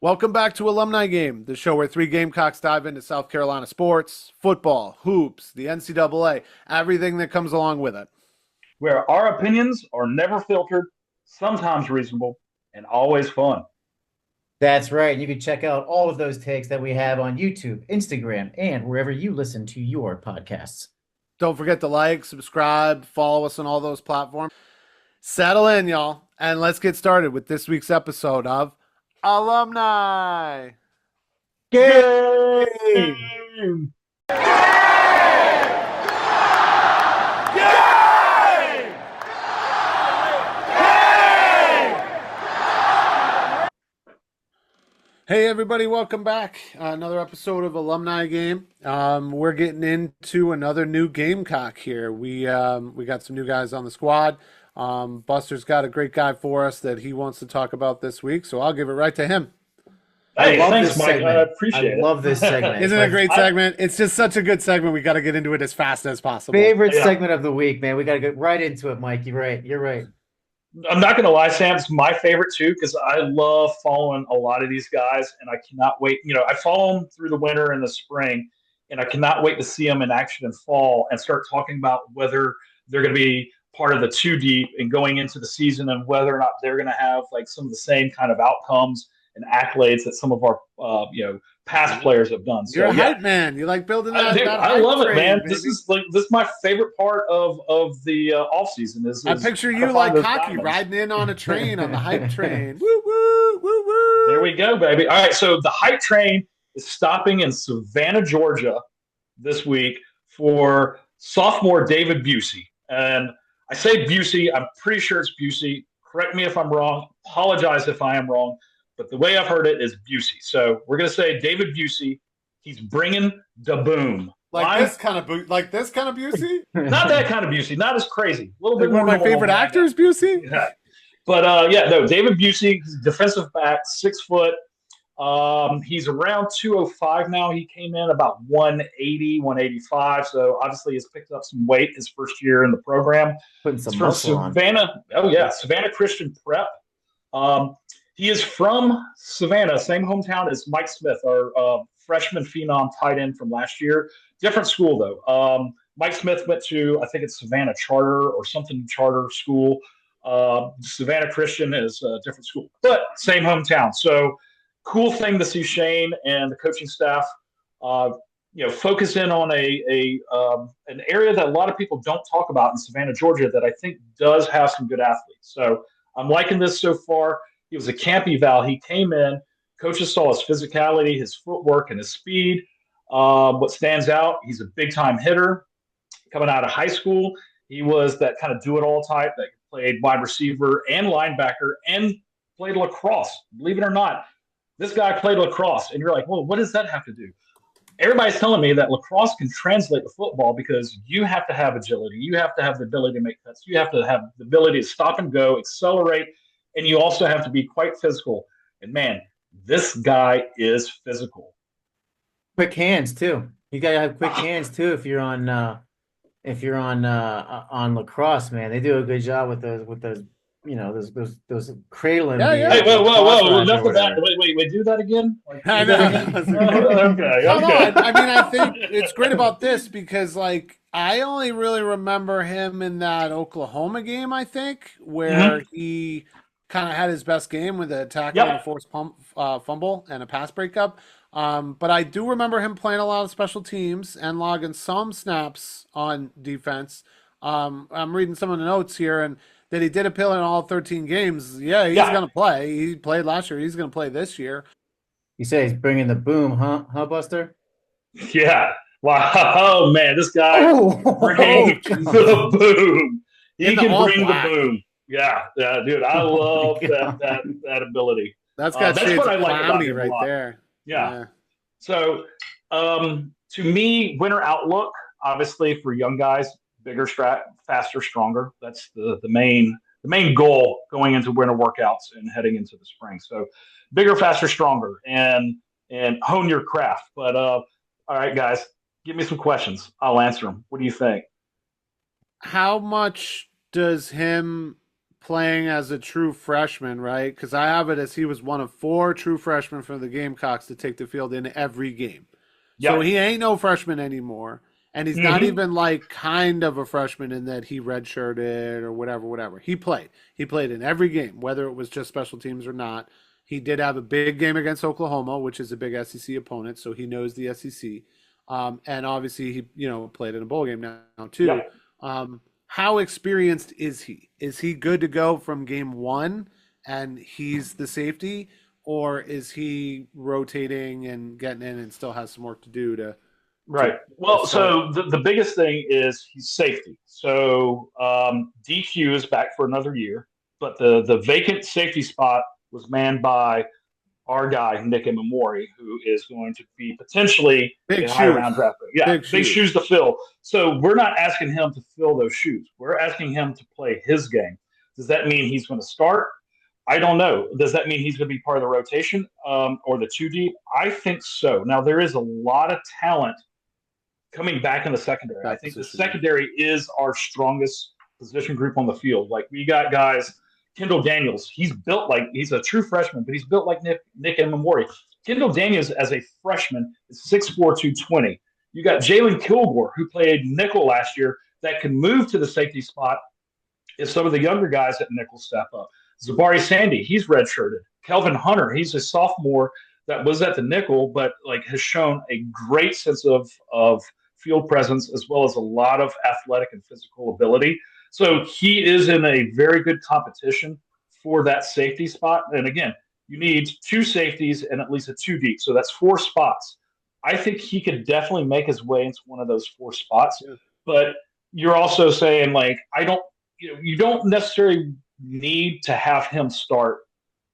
Welcome back to Alumni Game, the show where three Gamecocks dive into South Carolina sports, football, hoops, the NCAA, everything that comes along with it. Where our opinions are never filtered, sometimes reasonable, and always fun. That's right. You can check out all of those takes that we have on YouTube, Instagram, and wherever you listen to your podcasts. Don't forget to like, subscribe, follow us on all those platforms. Settle in, y'all, and let's get started with this week's episode of Alumni Game! Hey everybody, welcome back. Another episode of Alumni Game. We're getting into another new Gamecock here. We got some new guys on the squad. Buster's got a great guy for us that he wants to talk about this week, so I'll give it right to him. Hey, thanks, this Mike. segment. I appreciate it. I love this segment. Isn't it a great segment? It's just such a good segment. We got to get into it as fast as possible. Favorite Yeah. segment of the week, man. We got to get right into it, Mike. You're right. You're right. I'm not going to lie, Sam. It's my favorite too because I love following a lot of these guys, and I cannot wait. I follow them through the winter and the spring, and I cannot wait to see them in action in fall and start talking about whether they're going to be part of the two deep and going into the season, and whether or not they're going to have like some of the same kind of outcomes and accolades that some of our past players have done. You're So a hype man. You like building that. Dude, that I hype love it, train, man. baby. This is my favorite part of the off season. I picture you like hockey riding in on a train on the hype train. Woo woo woo woo. There we go, baby. All right, so the hype train is stopping in Savannah, Georgia, this week for sophomore David Busey, and I say Busey. I'm pretty sure it's Busey. Correct me if I'm wrong. Apologize if I am wrong. But the way I've heard it is Busey. So we're going to say David Busey. He's bringing the boom. This kind of Busey? Not that kind of Busey. Not as crazy. A little Like bit one of more my favorite normal. actors, Busey? Yeah. But David Busey, he's a defensive back, 6 foot. He's around 205 now. He came in about 180, 185. So obviously he's picked up some weight his first year in the program. Putting some He's from muscle on. Savannah. Savannah Christian Prep. He is from Savannah, same hometown as Mike Smith, our freshman phenom tight end from last year. Different school, though. Mike Smith went to, I think it's Savannah Charter or something charter school. Savannah Christian is a different school, but same hometown. So cool thing to see Shane and the coaching staff, focus in on an area that a lot of people don't talk about in Savannah, Georgia, that I think does have some good athletes. So I'm liking this so far. He was a camp eval. He came in. Coaches saw his physicality, his footwork, and his speed. What stands out, he's a big-time hitter. Coming out of high school, he was that kind of do-it-all type that played wide receiver and linebacker and played lacrosse. Believe it or not, this guy played lacrosse. And you're like, well, what does that have to do? Everybody's telling me that lacrosse can translate to football because you have to have agility. You have to have the ability to make cuts. You have to have the ability to stop and go, accelerate, and you also have to be quite physical. And man, this guy is physical. Quick hands too. You gotta have quick hands too if you're on lacrosse, man. They do a good job with those those cradling. Yeah. Hey, whoa! crosswise or Enough of that. whatever. Wait, do that again? Like, I do that know. again? Okay. No, I think it's great about this because, I only really remember him in that Oklahoma game, I think, where he kind of had his best game with a tackle and a forced fumble and a pass breakup. But I do remember him playing a lot of special teams and logging some snaps on defense. I'm reading some of the notes here, and that he did appeal in all 13 games. Yeah, he's going to play. He played last year. He's going to play this year. You say he's bringing the boom, huh, Buster? Yeah. Wow. Oh, man, this guy brings the boom. He can bring the boom. Yeah, dude. I love that ability. That's got shades what of I like about clowny him right a lot. there. Yeah. So, to me, winter outlook, obviously for young guys, bigger, faster, stronger. That's the main goal going into winter workouts and heading into the spring. So, bigger, faster, stronger, and hone your craft. But all right, guys, give me some questions. I'll answer them. What do you think? How much does him playing as a true freshman, right? Because I have it as he was one of 4 true freshmen for the Gamecocks to take the field in every game. Yep. So he ain't no freshman anymore. And he's not even like kind of a freshman in that he redshirted or whatever. He played. He played in every game, whether it was just special teams or not. He did have a big game against Oklahoma, which is a big SEC opponent, so he knows the SEC. And obviously he, played in a bowl game now too. Yep. How experienced is he? Is he good to go from game 1 and he's the safety, or is he rotating and getting in and still has some work to do to? Right. Well, so the biggest thing is he's safety. So DQ is back for another year, but the vacant safety spot was manned by our guy, Nick Imamori, who is going to be potentially a high-round draft pick. Yeah, big shoes to fill. So we're not asking him to fill those shoes. We're asking him to play his game. Does that mean he's going to start? I don't know. Does that mean he's going to be part of the rotation or the 2 deep? I think so. Now, there is a lot of talent coming back in the secondary. I think the secondary is our strongest position group on the field. Like, we got guys – Kendall Daniels, he's a true freshman, but he's built like Nick Imamori. Kendall Daniels, as a freshman, is 6'4", 220. You got Jalen Kilgore, who played nickel last year, that can move to the safety spot if some of the younger guys at nickel step up. Zabari Sandy, he's redshirted. Kelvin Hunter, he's a sophomore that was at the nickel, but has shown a great sense of field presence as well as a lot of athletic and physical ability. So he is in a very good competition for that safety spot. And again, you need 2 safeties and at least a 2 deep. So that's 4 spots. I think he could definitely make his way into one of those 4 spots. Yeah. But you're also saying, you don't necessarily need to have him start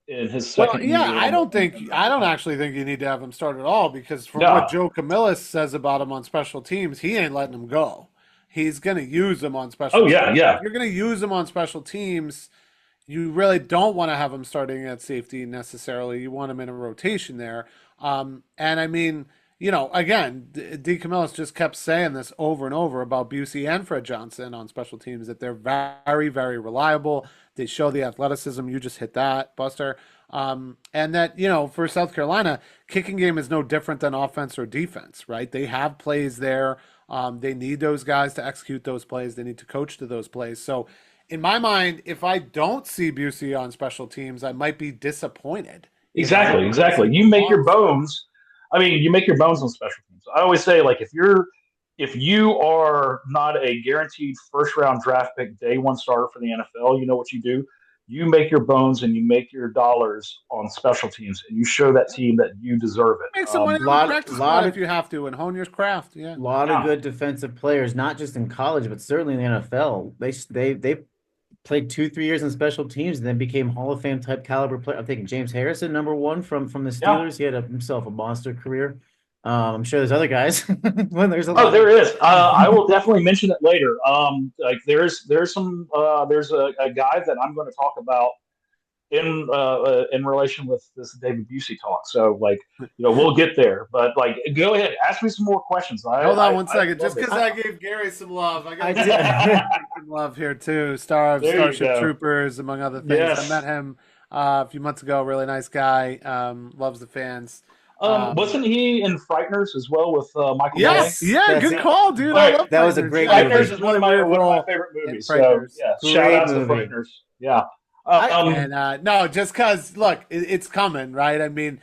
in his second year. I don't actually think you need to have him start at all, because from what Joe Camillus says about him on special teams, he ain't letting him go. He's going to use them on special teams. Yeah. If you're going to use them on special teams, you really don't want to have him starting at safety necessarily. You want him in a rotation there. And I mean, again, D. Camillus just kept saying this over and over about Busey and Fred Johnson on special teams, that they're very, very reliable. They show the athleticism. You just hit that, Buster. And that, for South Carolina, kicking game is no different than offense or defense, right? They have plays there. They need those guys to execute those plays. They need to coach to those plays. So in my mind, if I don't see Busey on special teams, I might be disappointed. Exactly. You make your bones. You make your bones on special teams. I always say, if you are not a guaranteed first-round draft pick, day 1 starter for the NFL, you know what you do? You make your bones and you make your dollars on special teams, and you show that team that you deserve it. Make some money on the practice squad if you have to, and hone your craft. Yeah, a lot of good defensive players, not just in college, but certainly in the NFL. They played 2-3 years in special teams and then became Hall of Fame type caliber player. I'm thinking James Harrison, number 1 from the Steelers. Yeah. He had himself a monster career. I'm sure there's other guys. There's a lot. There is. I will definitely mention it later. There's a guy that I'm going to talk about in relation with this David Busey talk. So we'll get there. But go ahead, ask me some more questions. Hold on one second, just because I gave Gary some love. I got some love here too. Starship Troopers, among other things. Yes. I met him a few months ago. Really nice guy. Loves the fans. Wasn't he in Frighteners as well with Michael Yes, Bay? Yeah, good call, dude. I love that was a great movie. Frighteners is one of my favorite movies. So, shout out to Frighteners. Yeah. No, just because, look, it's coming, right? I mean,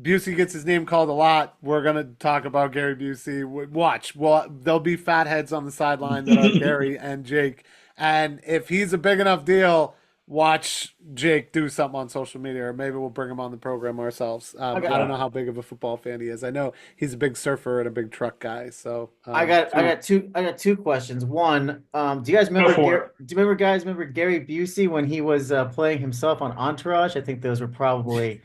Busey gets his name called a lot. We're going to talk about Gary Busey. Watch. Well, there'll be fat heads on the sideline that are Gary and Jake. And if he's a big enough deal, watch Jake do something on social media, or maybe we'll bring him on the program ourselves. I don't know how big of a football fan he is. I know he's a big surfer and a big truck guy. So I got two questions. One, do you guys remember? Remember Gary Busey when he was playing himself on Entourage? I think those were probably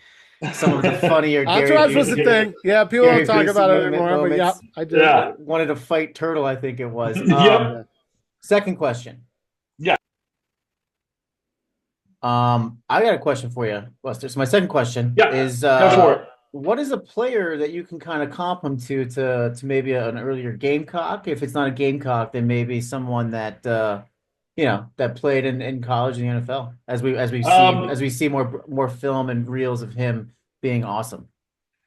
some of the funnier. Entourage was the thing. Yeah, people don't talk about it anymore. But yeah, I did. Yeah. Wanted to fight Turtle, I think it was. Second question. I got a question for you, Buster. So my second question is, go for it. What is a player that you can kind of comp him to maybe an earlier Gamecock? If it's not a Gamecock, then maybe someone that that played in college and the NFL as we see more film and reels of him being awesome.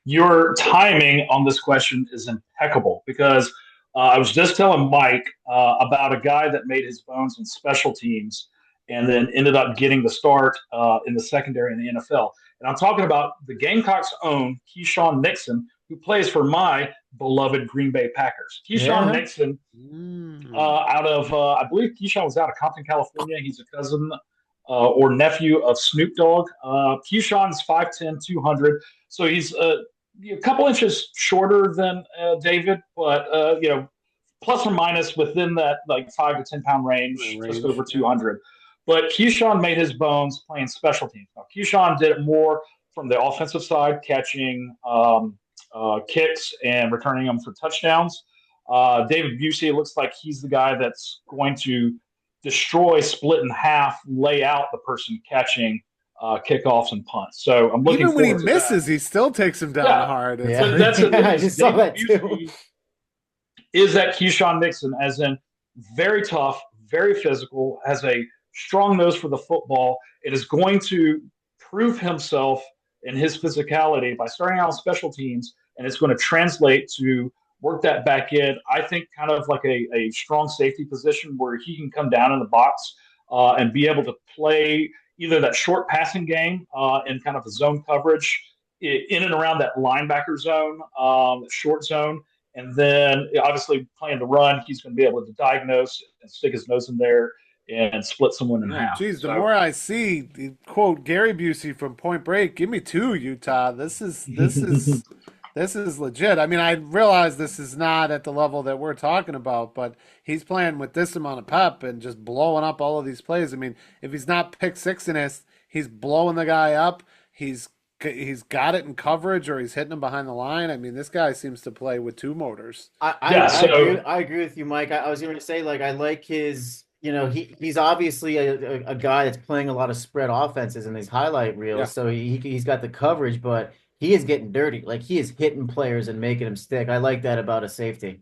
Your timing on this question is impeccable because I was just telling Mike about a guy that made his bones in special teams and then ended up getting the start in the secondary in the NFL. And I'm talking about the Gamecocks' own Keisan Nixon, who plays for my beloved Green Bay Packers. Keisan Nixon, I believe Keisan was out of Compton, California. He's a cousin or nephew of Snoop Dogg. Keisan's 5'10", 200. So he's a couple inches shorter than David, but plus or minus within that like 5 to 10 pound range, just over 200. But Keisan made his bones playing special teams. Now, Keisan did it more from the offensive side, catching kicks and returning them for touchdowns. David Busey, it looks like he's the guy that's going to destroy, split in half, lay out the person catching kickoffs and punts. So I'm looking. Even when he misses, he still takes him down hard. So that's I just saw that too. Is that Keisan Nixon, as in very tough, very physical, has a strong nose for the football, and is going to prove himself in his physicality by starting out on special teams, and it's going to translate to work that back in. I think kind of like a strong safety position where he can come down in the box and be able to play either that short passing game in kind of a zone coverage in and around that linebacker zone, short zone. And then obviously playing the run, he's going to be able to diagnose and stick his nose in there and split someone in half. Geez, the more I see, quote Gary Busey from Point Break, give me 2, Utah. This is this is legit. I mean, I realize this is not at the level that we're talking about, but he's playing with this amount of pep and just blowing up all of these plays. I mean, if he's not pick sixing, he's blowing the guy up. He's got it in coverage, or he's hitting him behind the line. I mean, this guy seems to play with 2 motors. I agree with you, Mike. I was going to say, like, I like his. He's obviously a guy that's playing a lot of spread offenses in these highlight reels, so he's got the coverage, but he is getting dirty. Like, he is hitting players and making them stick. I like that about a safety.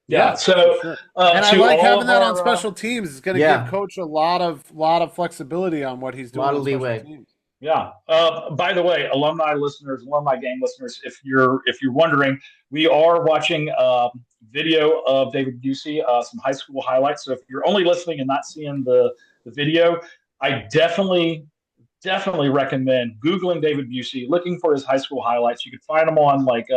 Yeah. So, sure. And I like having that on special teams. It's going to give coach a lot of flexibility on what he's doing. A lot of leeway. Yeah. By the way, alumni listeners, alumni game listeners, if you're wondering, we are watching video of David Busey, some high school highlights. So if you're only listening and not seeing the video, I definitely recommend Googling David Busey, looking for his high school highlights. You can find them on like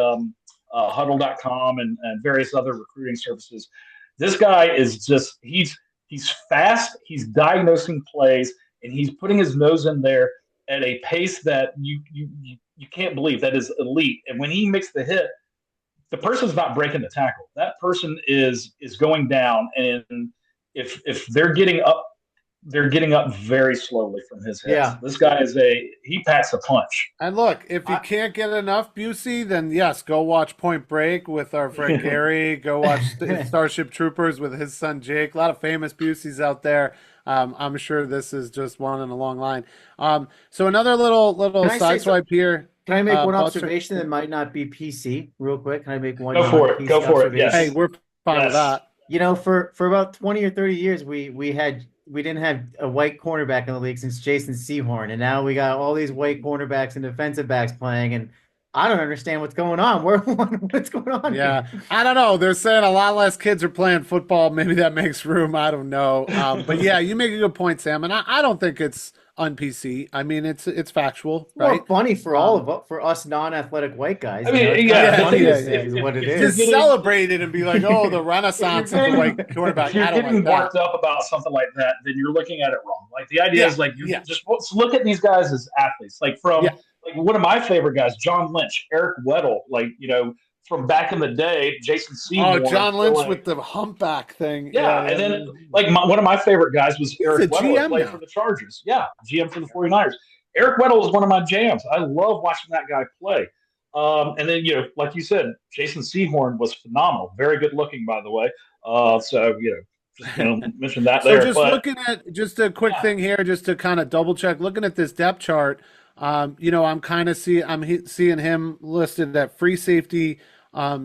huddle.com and various other recruiting services. This guy is just he's fast, he's diagnosing plays, and he's putting his nose in there at a pace that you can't believe. That is elite. And when he makes the hit, the person's not breaking the tackle. That person is going down, and if they're getting up very slowly from his hits. Yeah. This guy he packs a punch. And look, if you can't get enough Busey, then yes, go watch Point Break with our friend Gary. Go watch Starship Troopers with his son Jake. A lot of famous Buseys out there. I'm sure this is just one in a long line. So another little sideswipe here. Can I make one observation that might not be PC real quick? Can I make one? Go for it. Yes. Hey, we're fine with that. For about 20 or 30 years, we didn't have a white cornerback in the league since Jason Sehorn, and now we got all these white cornerbacks and defensive backs playing, and I don't understand what's going on. What's going on? Yeah, here? I don't know. They're saying a lot less kids are playing football. Maybe that makes room. I don't know. But yeah, you make a good point, Sam, and I don't think it's un-PC. I mean, it's factual, right? More funny for for us non-athletic white guys. I mean, what it is. Just celebrate it and be like, oh, the renaissance of the white quarterback. If you're getting worked up about something like that, then you're looking at it wrong. Like, the idea is like, just look at these guys as athletes. Like, like one of my favorite guys, John Lynch, Eric Weddle, from back in the day, Jason Seymour. Oh, John Lynch with the humpback thing. Yeah, and then one of my favorite guys was Eric Weddle, who played for the Chargers. Yeah, GM for the 49ers. Eric Weddle was one of my jams. I love watching that guy play. And then, like you said, Jason Sehorn was phenomenal. Very good looking, by the way. Just mention that there. So looking at just a quick thing here, just to kind of double check, looking at this depth chart, I'm kind of seeing him listed at free safety,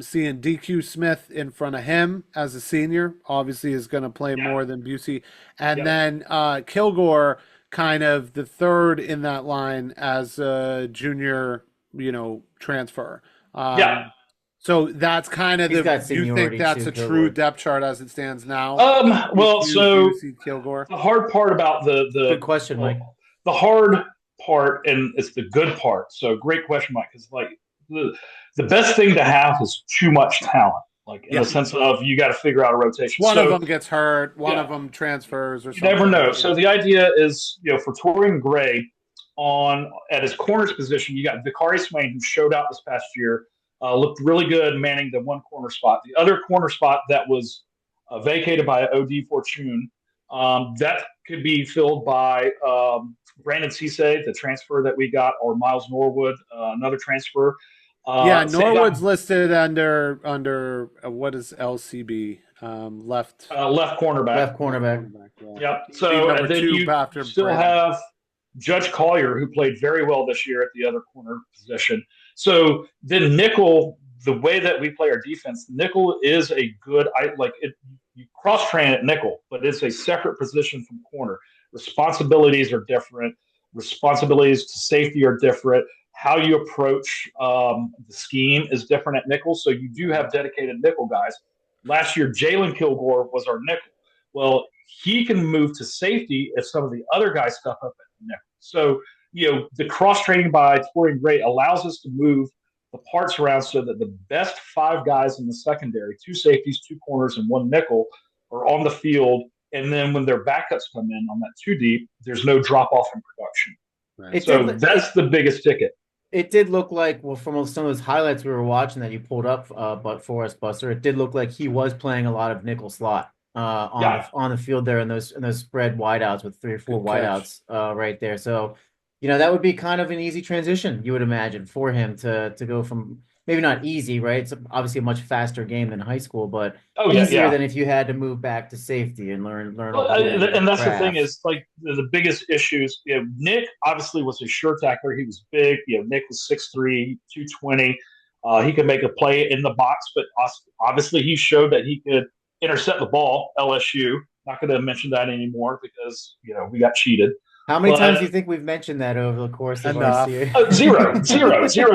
Seeing DQ Smith in front of him as a senior obviously is going to play more than Busey. And then Kilgore kind of the third in that line as a junior, transfer. So that's kind of you think that's a true depth chart as it stands now? Well, so Busey, Kilgore. The hard part about the good question, Mike. The hard part, and it's the good part. So great question, Mike. Because like the best thing to have is too much talent. Like in the sense of you got to figure out a rotation. One of them gets hurt, one of them transfers, or something. You never know. So the idea is, for Torian Gray at his corners position, you got Vicari Swain, who showed out this past year, looked really good manning the one corner spot. The other corner spot that was vacated by OD Fortune, that could be filled by Brandon Cisse, the transfer that we got, or Miles Norwood, another transfer. Norwood's listed under what is LCB? Left cornerback. Left cornerback. Yep. So and then you still have Judge Collier, who played very well this year at the other corner position. So then nickel, the way that we play our defense, nickel is a good. You cross train at nickel, but it's a separate position from corner. Responsibilities are different. Responsibilities to safety are different. How you approach the scheme is different at nickel. So you do have dedicated nickel guys. Last year, Jalen Kilgore was our nickel. Well, he can move to safety if some of the other guys step up at the nickel. So, the cross-training by Torian Gray allows us to move the parts around so that the best 5 guys in the secondary, 2 safeties, 2 corners, and 1 nickel, are on the field. And then when their backups come in on that 2 deep, there's no drop-off in production. Right. So that's the biggest ticket. It did look like, from some of those highlights we were watching that you pulled up, but for us, Buster, it did look like he was playing a lot of nickel slot on the field there in those spread wideouts with 3 or 4 wideouts right there. So, that would be kind of an easy transition, you would imagine, for him to go from maybe not easy, right? It's obviously a much faster game than high school, but easier than if you had to move back to safety and learn. And that's the thing is, like, the biggest issues. Nick obviously was a sure tackler. He was big. Nick was 6'3", 220. He could make a play in the box, but obviously he showed that he could intercept the ball. LSU. Not going to mention that anymore because we got cheated. How many times do you think we've mentioned that over the course of our series? Zero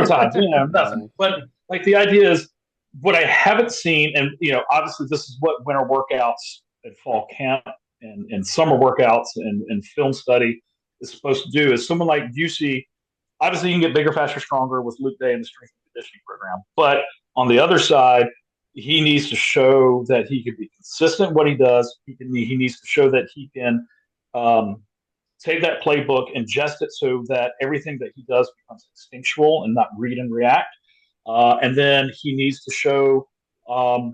times. Nothing. But like the idea is, what I haven't seen, and obviously this is what winter workouts and fall camp and summer workouts and film study is supposed to do, is someone like Busey. Obviously, you can get bigger, faster, stronger with Luke Day and the strength and conditioning program. But on the other side, he needs to show that he can be consistent in what he does. He needs to show that he can take that playbook, ingest it so that everything that he does becomes instinctual and not read and react. And then he needs to show I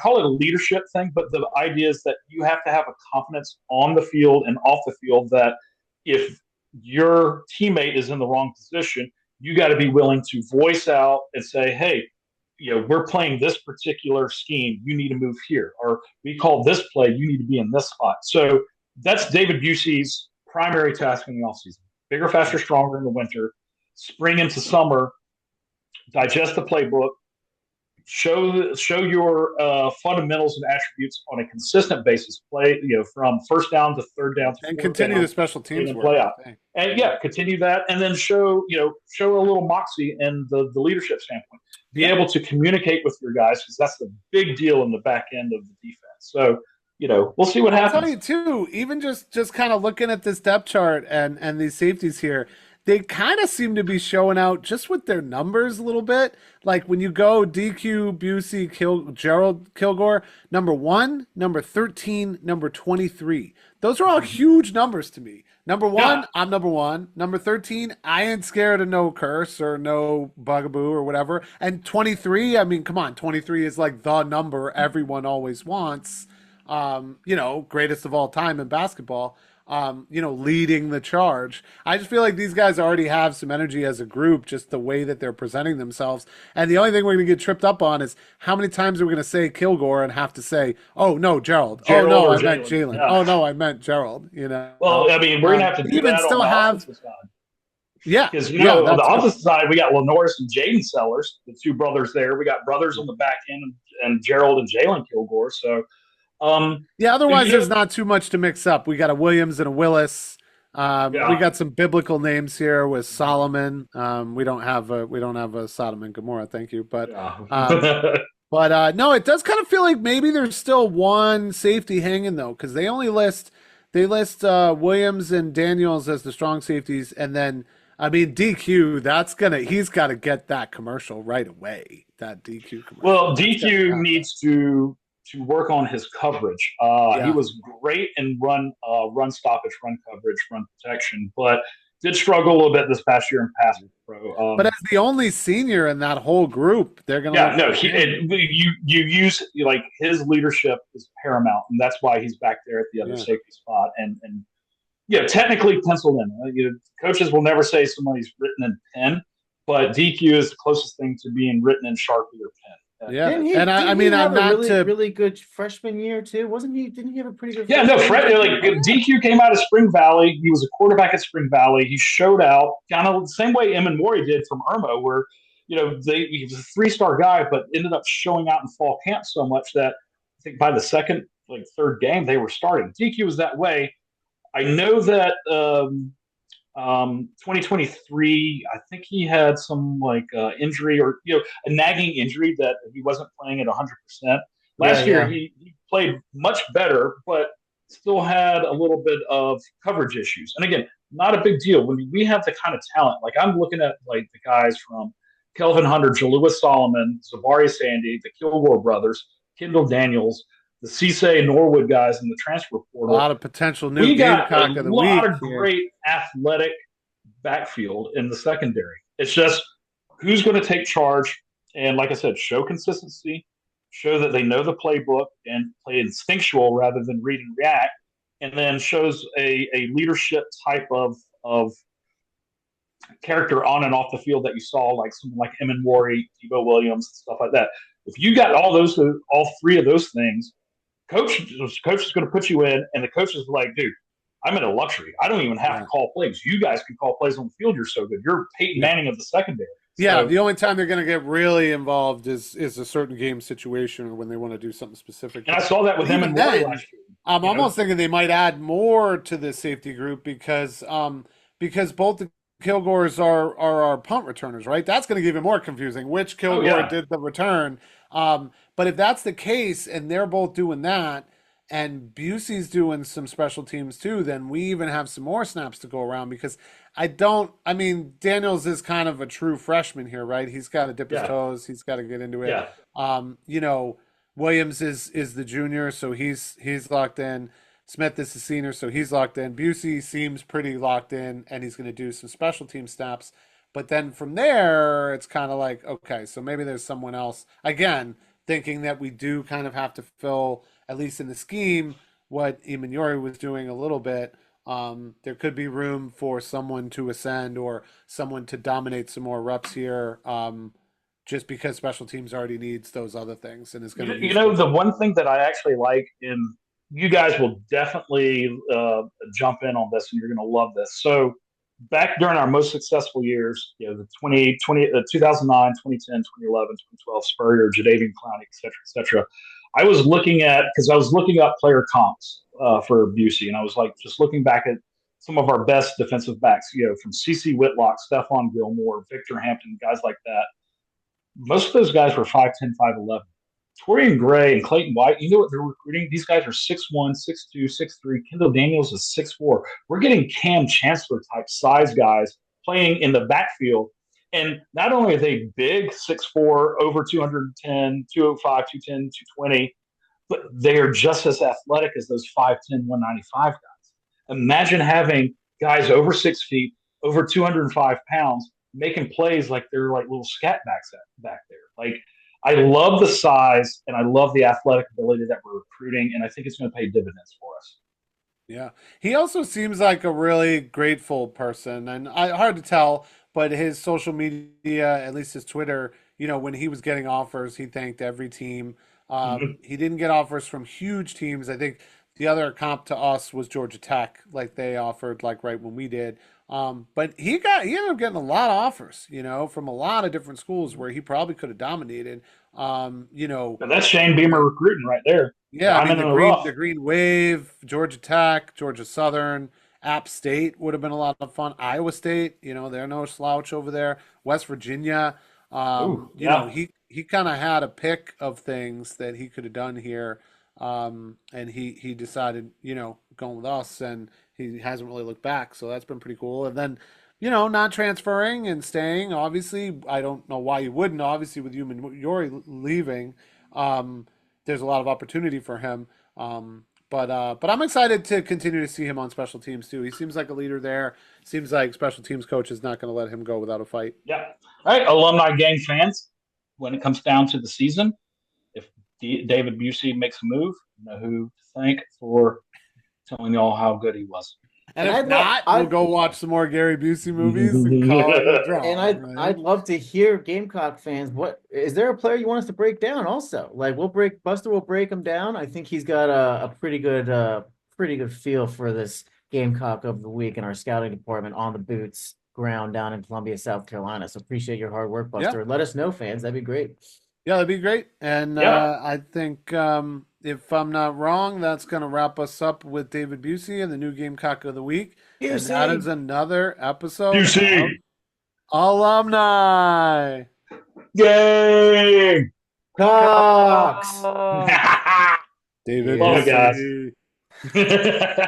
call it a leadership thing, but the idea is that you have to have a confidence on the field and off the field that if your teammate is in the wrong position, you got to be willing to voice out and say, hey, we're playing this particular scheme. You need to move here. Or we call this play, you need to be in this spot. So that's David Busey's primary task in the offseason. Bigger, faster, stronger in the winter. Spring into summer, digest the playbook, show your fundamentals and attributes on a consistent basis. Play, from first down to third down to and continue down, the special teams work. Play out. And continue that, and then show a little moxie and the leadership standpoint. Be able to communicate with your guys, because that's the big deal in the back end of the defense. So we'll see what happens. I'll tell you too, even just kind of looking at this depth chart and these safeties here, they kind of seem to be showing out just with their numbers a little bit. Like when you go DQ, Busey, Gerald Kilgore, number 1, number 13, number 23. Those are all huge numbers to me. Number 1, I'm number 1. Number 13, I ain't scared of no curse or no bugaboo or whatever. And 23, I mean, come on, 23 is like the number everyone always wants. Greatest of all time in basketball. Leading the charge. I just feel like these guys already have some energy as a group, just the way that they're presenting themselves. And the only thing we're going to get tripped up on is how many times are we going to say Kilgore and have to say, oh, no, Gerald. Oh, no, I meant Jalen. Yeah. Oh, no, I meant Gerald. Well, I mean, we're going to have to do even that still on the have. offensive side. Yeah, Because on the that's opposite side, we got Lenoris and Jaden Sellers, the two brothers there. We got brothers on the back end, and Gerald and Jalen Kilgore. So, yeah. Otherwise, you know, there's not too much to mix up. We got a Williams and a Willis. We yeah. got some biblical names here with Solomon. We don't have a Sodom and Gomorrah. Thank you, um, Yeah. but no, it does kind of feel like maybe there's still one safety hanging though, because they list Williams and Daniels as the strong safeties, and then I mean DQ. He's got to get that commercial right away. That DQ commercial. Well, DQ needs to work on his coverage. He Yeah. was great in run stoppage, run coverage, run protection, but did struggle a little bit this past year in pass pro. But as the only senior in that whole group, they're gonna. Yeah, no, you use like his leadership is paramount, and that's why he's back there at the other safety spot. And technically penciled in. Coaches will never say somebody's written in pen, but DQ is the closest thing to being written in Sharpie or pen. Yeah, I mean, I'm not really good freshman year too, wasn't he? Didn't he have a pretty good? Yeah, no, Fred. Like DQ came out of Spring Valley. He was a quarterback at Spring Valley. He showed out kind of the same way Emin Mori did from Irmo, where he was a 3-star guy, but ended up showing out in fall camp so much that I think by the second, third game they were starting. DQ was that way. I know that 2023, I think he had some injury or a nagging injury that he wasn't playing at 100%. Last year he played much better, but still had a little bit of coverage issues. And again, not a big deal when we have the kind of talent. Like I'm looking at the guys from Kelvin Hunter, Jalewis Solomon, Zavari Sandy, the Kilgore brothers, Kendall Daniels, the Cisse Norwood guys in the transfer portal. A lot of potential new Gamecock of the week. We got a lot of great athletic backfield in the secondary. It's just who's going to take charge and, like I said, show consistency, show that they know the playbook and play instinctual rather than read and react, and then shows a leadership type of character on and off the field that you saw, like someone like Emin Mori, Tebow Williams, stuff like that. If you got all three of those things, coach is going to put you in, and the coach is like, dude, I'm in a luxury. I don't even have to call plays. You guys can call plays on the field. You're so good. You're Peyton Manning of the secondary. Yeah, the only time they're going to get really involved is a certain game situation or when they want to do something specific. And I saw that with him and Mori last year. I'm almost thinking they might add more to the safety group because both the Kilgores are our punt returners, right? That's going to get even more confusing. Which Kilgore did the return? But if that's the case and they're both doing that, and Busey's doing some special teams too, then we even have some more snaps to go around because Daniels is kind of a true freshman here, right? He's got to dip his toes. He's got to get into it. Yeah. Williams is the junior, so he's locked in. Smith is the senior, so he's locked in. Busey seems pretty locked in, and he's going to do some special team snaps. But then from there, it's kind of like, okay, so maybe there's someone else. Again, thinking that we do kind of have to fill, at least in the scheme, what Imanyori was doing a little bit. There could be room for someone to ascend or someone to dominate some more reps here, just because special teams already needs those other things and is going to. The one thing that I actually like, and you guys will definitely jump in on this, and you're going to love this. So back during our most successful years, the 2009, 2010, 2011, 2012, Spurrier, Jadeveon Clowney, et cetera, I was looking up player comps for Busey, and I was just looking back at some of our best defensive backs, from CeCe Whitlock, Stephon Gilmore, Victor Hampton, guys like that. Most of those guys were 5'10", 5'11". Torian Gray and Clayton White, you know what they're recruiting? These guys are 6'1", 6'2", 6'3". Kendall Daniels is 6'4". We're getting Cam Chancellor type size guys playing in the backfield. And not only are they big, 6'4", over 210, 205, 210, 220, but they are just as athletic as those 5'10", 195 guys. Imagine having guys over 6 feet, over 205 pounds, making plays like they're like little scat backs back there. I love the size and I love the athletic ability that we're recruiting, and I think it's going to pay dividends for us. Yeah. He also seems like a really grateful person, and hard to tell, but his social media, at least his Twitter, when he was getting offers, he thanked every team. He didn't get offers from huge teams. I think the other comp to us was Georgia Tech, like they offered right when we did. But he ended up getting a lot of offers, from a lot of different schools where he probably could have dominated. But that's Shane Beamer recruiting right there. Yeah, I mean the Green Wave, Georgia Tech, Georgia Southern, App State would have been a lot of fun. Iowa State, they're no slouch over there. West Virginia, he kind of had a pick of things that he could have done here, and he decided, going with us, and he hasn't really looked back. So that's been pretty cool. And then, not transferring and staying. Obviously, I don't know why you wouldn't. Obviously, with Yuri leaving, there's a lot of opportunity for him. But I'm excited to continue to see him on special teams too. He seems like a leader there. Seems like special teams coach is not going to let him go without a fight. Yeah. All right, Alumni gang fans. When it comes down to the season, if David Busey makes a move, you know who to thank for telling y'all how good he was. And if not, we'll go watch some more Gary Busey movies and call it a draw. And I'd love to hear Gamecock fans. What is there a player you want us to break down? Also, like Buster will break him down. I think he's got a pretty good feel for this Gamecock of the week in our scouting department on the boots ground down in Columbia, South Carolina. So appreciate your hard work, Buster. Yep. Let us know, fans. That'd be great. Yeah, that'd be great. And I think if I'm not wrong, that's going to wrap us up with David Busey and the new Gamecock of the week. Busey. And that is another episode Busey. of Alumni. Yay! Cox. David Love it, Busey. guys.